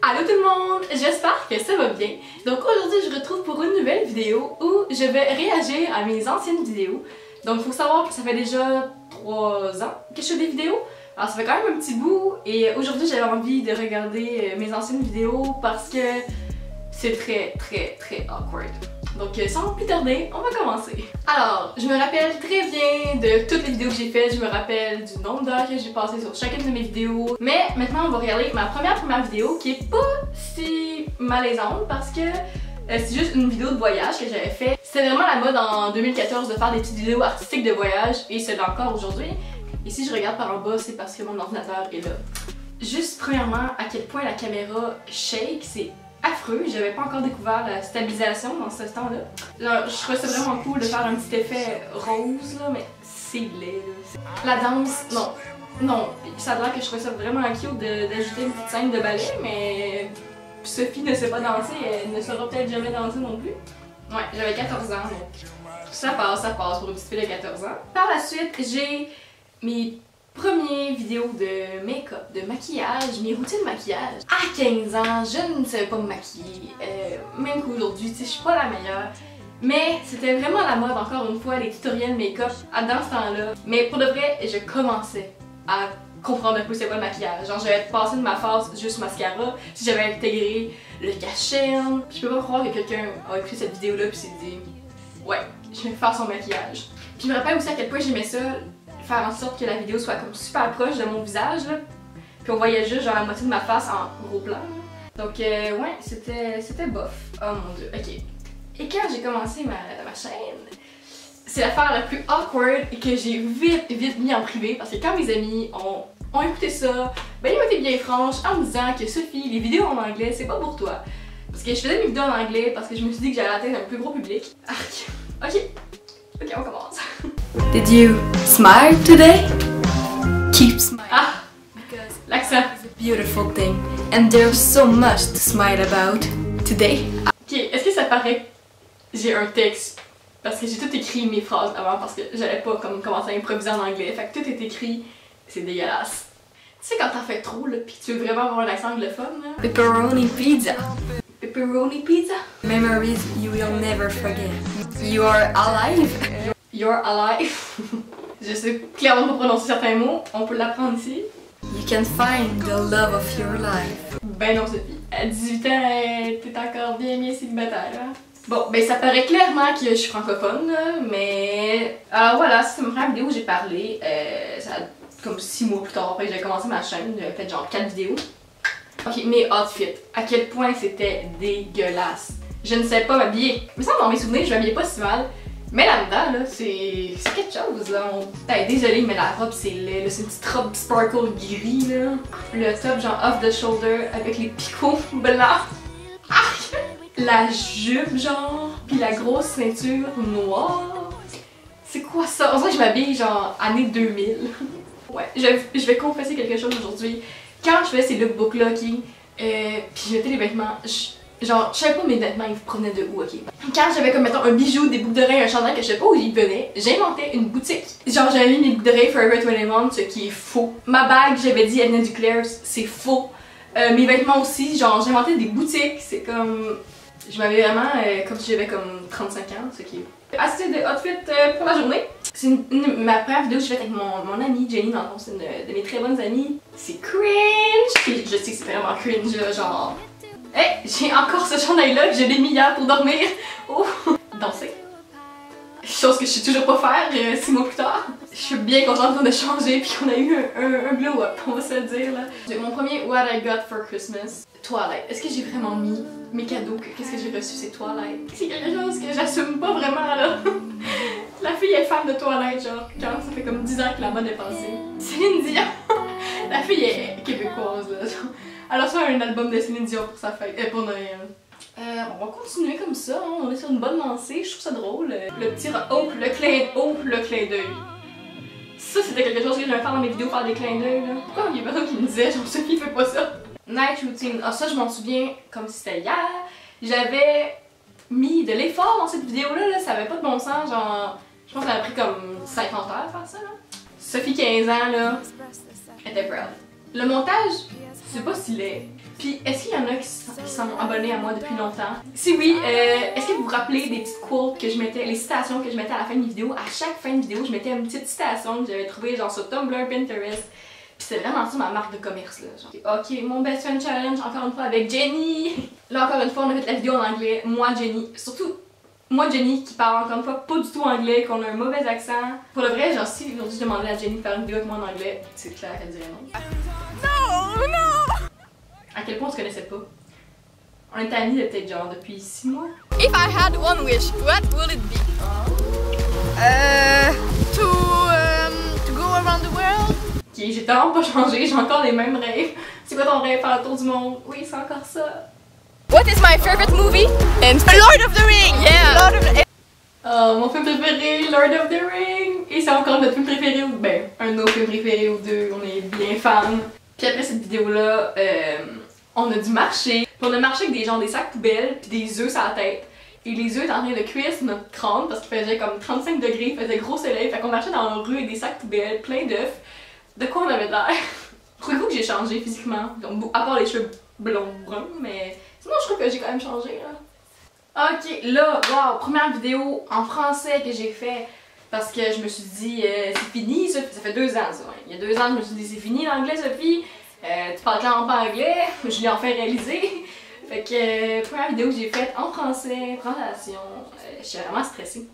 Allô tout le monde, j'espère que ça va bien. Donc aujourd'hui je vous retrouve pour une nouvelle vidéo où je vais réagir à mes anciennes vidéos. Donc il faut savoir que ça fait déjà 3 ans que je fais des vidéos. Alors ça fait quand même un petit bout et aujourd'hui j'avais envie de regarder mes anciennes vidéos parce que c'est très awkward. Donc sans plus tarder, on va commencer. Alors, je me rappelle très bien de toutes les vidéos que j'ai faites, je me rappelle du nombre d'heures que j'ai passé sur chacune de mes vidéos. Mais maintenant on va regarder ma première vidéo qui est pas si malaisante parce que c'est juste une vidéo de voyage que j'avais fait. C'était vraiment la mode en 2014 de faire des petites vidéos artistiques de voyage et c'est encore aujourd'hui. Et si je regarde par en bas, c'est parce que mon ordinateur est là. Juste premièrement, à quel point la caméra shake, c'est affreux. J'avais pas encore découvert la stabilisation dans ce temps-là. Je trouvais ça vraiment cool de faire un petit effet rose, là, mais c'est laid. Là. La danse, non. Ça a l'air que je trouvais ça vraiment cute d'ajouter une petite scène de ballet, mais Sophie ne sait pas danser, elle ne saura peut-être jamais danser non plus. Ouais, j'avais 14 ans, donc ça passe pour une petite fille de 14 ans. Par la suite, j'ai mes premières vidéos de make-up, de maquillage, mes routines de maquillage. À 15 ans, je ne savais pas me maquiller, même qu'aujourd'hui, tu sais, je suis pas la meilleure. Mais c'était vraiment la mode, encore une fois, les tutoriels make-up dans ce temps-là. Mais pour de vrai, je commençais à comprendre un peu c'est quoi le maquillage. Genre, j'avais passé de ma phase juste mascara, si j'avais intégré le cache-cerne. Je peux pas croire que quelqu'un a écouté cette vidéo-là puis s'est dit « Ouais, je vais faire son maquillage ». Puis je me rappelle aussi à quel point j'aimais ça, faire en sorte que la vidéo soit comme super proche de mon visage là. Puis on voyait juste genre la moitié de ma face en gros plan. Donc ouais, c'était bof. Oh mon dieu, ok. Et quand j'ai commencé ma chaîne, c'est l'affaire la plus awkward et que j'ai vite mis en privé parce que quand mes amis ont écouté ça, ben ils ont été bien franches en me disant que Sophie, les vidéos en anglais c'est pas pour toi. Parce que je faisais mes vidéos en anglais parce que je me suis dit que j'allais atteindre un plus gros public. Ok, on commence. Did you smile today? Keep smiling. Ah, l'accent. It's a beautiful thing, and there's so much to smile about today. Ok, est-ce que ça paraît? J'ai un texte parce que j'ai tout écrit mes phrases avant parce que j'allais pas comme commencer à improviser en anglais. Fait que tout est écrit, c'est dégueulasse. Tu sais quand t'en fais trop là, pis tu veux vraiment avoir un accent anglophone là? Pepperoni pizza. Pepperoni pizza. Memories you will never forget. You are alive. You're alive. Je sais clairement pas prononcer certains mots, on peut l'apprendre ici. You can find the love of your life. Ben non Sophie, à 18 ans, t'es encore bien célibataire. Hein? Bon, ben ça paraît clairement que je suis francophone, là, mais... Alors voilà, c'est ma première vidéo où j'ai parlé. Ça a comme 6 mois plus tard après que j'ai commencé ma chaîne, j'ai fait genre 4 vidéos. Ok, mes outfits, à quel point c'était dégueulasse. Je ne savais pas m'habiller. Mais ça, dans mes souvenirs, je m'habillais pas si mal. Mais là-dedans, là, c'est quelque chose, là. Désolée, mais la robe, c'est laid, là. C'est une petite robe sparkle gris, là. Le top, genre, off the shoulder, avec les picots blancs. La jupe, genre, puis la grosse ceinture noire. C'est quoi ça? On dirait que je m'habille, genre, année 2000. Ouais, je vais confesser quelque chose aujourd'hui. Quand je faisais ces lookbooks-là, ok, puis je mettais les vêtements, genre, je savais pas mes vêtements ils provenaient de où, ok. Quand j'avais comme mettons un bijou, des boucles d'oreilles, un chandail que je sais pas où ils venaient, j'inventais une boutique. Genre j'avais mis mes boucles d'oreilles Forever 21, ce qui est faux. Ma bague, j'avais dit elle venait du Claire's, c'est faux. Mes vêtements aussi, genre j'inventais des boutiques, c'est comme... Je m'avais vraiment comme si j'avais comme 35 ans, ce qui est... Assez de outfit pour la journée. C'est ma première vidéo que j'ai faite avec mon amie Jenny, dans le fond c'est une de mes très bonnes amies. C'est cringe! Et je sais que c'est vraiment cringe là, genre... Hey, j'ai encore ce chandail-là que je l'ai mis hier pour dormir. Oh! Danser. Chose que je sais toujours pas faire 6 mois plus tard. Je suis bien contente qu'on a changé puis qu'on a eu un glow-up, on va se le dire là. Mon premier What I Got for Christmas, Twilight. Est-ce que j'ai vraiment mis mes cadeaux? Qu'est-ce que j'ai reçu? C'est Twilight. C'est quelque chose que j'assume pas vraiment là. La fille est fan de Twilight, genre, quand ça fait comme 10 ans que la mode est passée. Céline Dion! La fille est québécoise là, genre. Alors ça, un album de Céline Dion pour sa fête, pour Noël. On va continuer comme ça, hein. On est sur une bonne lancée, je trouve ça drôle. Le petit le clin d'œil. Ça c'était quelque chose que j'aimais faire dans mes vidéos, faire des clins d'œil là. Pourquoi il y a personne qui me disait genre Sophie fait pas ça? Night routine, ah ça je m'en souviens comme si c'était hier. J'avais mis de l'effort dans cette vidéo là, ça avait pas de bon sens, genre je pense que ça a pris comme 50 heures à faire ça là. Sophie 15 ans là, était proud. Le montage, c'est pas si laid. Puis est-ce qu'il y en a qui sont abonnés à moi depuis longtemps? Si oui, est-ce que vous vous rappelez des petites quotes que je mettais, les citations que je mettais à la fin de mes vidéos? À chaque fin de vidéo, je mettais une petite citation que j'avais trouvée genre sur Tumblr, Pinterest. Puis c'est vraiment ça ma marque de commerce là. Genre, ok, mon best friend challenge encore une fois avec Jenny. Là encore une fois, on a fait la vidéo en anglais, moi Jenny. Surtout moi Jenny qui parle encore une fois pas du tout anglais, qu'on a un mauvais accent. Pour le vrai, genre si aujourd'hui je demandais à Jenny de faire une vidéo avec moi en anglais, c'est clair qu'elle dirait non. Non! À quel point on se connaissait pas. On était amis peut-être genre depuis 6 mois. If I had one wish, what would it be? To go around the world. Ok, j'ai tellement pas changé, j'ai encore les mêmes rêves. C'est quoi ton rêve, faire le tour du monde? Oui, c'est encore ça. What is my favorite movie? And Lord of the Rings! Yeah! Lord of the... Oh, mon film préféré, Lord of the Rings! Et c'est encore notre film préféré, ou ben, un de nos films préférés ou deux, on est bien fans. Puis après cette vidéo-là, on a dû marcher. Puis on a marché avec des gens, des sacs poubelles, puis des œufs sur la tête. Et les œufs étaient en train de cuire sur notre crâne parce qu'il faisait comme 35 degrés, il faisait gros soleil. Fait qu'on marchait dans la rue avec des sacs poubelles, plein d'œufs. De quoi on avait de l'air? Trouvez-vous que j'ai changé physiquement? Donc, à part les cheveux blonds bruns, mais sinon je trouve que j'ai quand même changé là. Ok, là, wow, première vidéo en français que j'ai fait parce que je me suis dit c'est fini, ça fait 2 ans ça. Il y a 2 ans je me suis dit c'est fini l'anglais Sophie, tu parles clairement pas anglais, je l'ai enfin réalisé. Fait que première vidéo que j'ai faite en français, présentation, je suis vraiment stressée.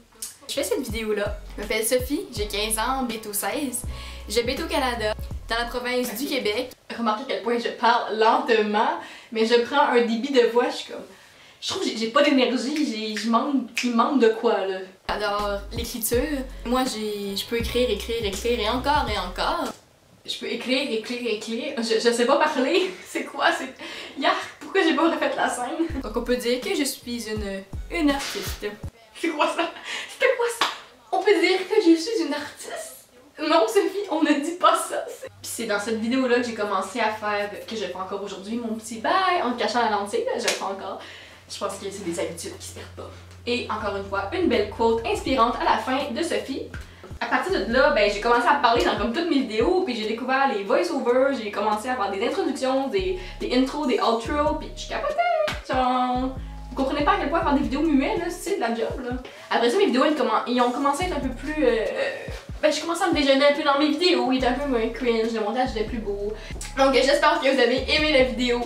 Je fais cette vidéo là, je m'appelle Sophie, j'ai 15 ans, bientôt 16, j'habite au Canada, dans la province du Québec. Remarquez à quel point je parle lentement, mais je prends un débit de voix, je suis comme... Je trouve que j'ai pas d'énergie, il manque de quoi là. J'adore l'écriture. Moi je peux écrire et encore et encore. Je peux écrire. Je sais pas parler. C'est quoi? C'est... Yark! Pourquoi j'ai pas refait la scène? Donc on peut dire que je suis une artiste. C'est quoi ça? C'était quoi ça? On peut dire que je suis une artiste? Non Sophie, on ne dit pas ça. Puis c'est dans cette vidéo là que j'ai commencé à faire, que je fais encore aujourd'hui, mon petit bye en cachant la lentille, là, je le fais encore. Je pense que c'est des habitudes qui se perdent pas. Et encore une fois, une belle quote inspirante à la fin de Sophie. À partir de là, ben, j'ai commencé à parler dans comme toutes mes vidéos, puis j'ai découvert les voice-overs, j'ai commencé à faire des introductions, des intros, des outros, puis je capotais! Genre, vous comprenez pas à quel point faire des vidéos muettes, là, c'est de la job, là. Après ça, mes vidéos, ils ont commencé à être un peu plus... ben, je commençais à me déjeuner un peu dans mes vidéos, il était un peu moins cringe, le montage était plus beau. Donc j'espère que vous avez aimé la vidéo.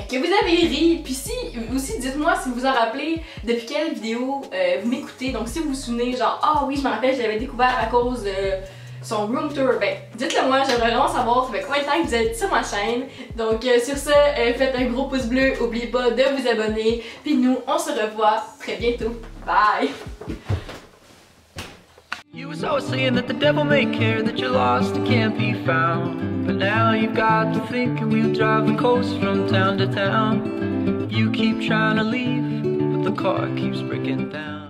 Que vous avez ri, puis si, aussi dites-moi si vous vous en rappelez depuis quelle vidéo vous m'écoutez, donc si vous vous souvenez genre ah oui je me rappelle je l'avais découvert à cause de son room tour, ben dites-le moi, j'aimerais vraiment savoir ça fait combien de temps que vous êtes sur ma chaîne, donc sur ce faites un gros pouce bleu, n'oubliez pas de vous abonner, puis nous on se revoit très bientôt, bye! You was always saying that the devil may care, that you're lost and can't be found. But now you've got to think and we'll drive and coast from town to town. You keep trying to leave, but the car keeps breaking down.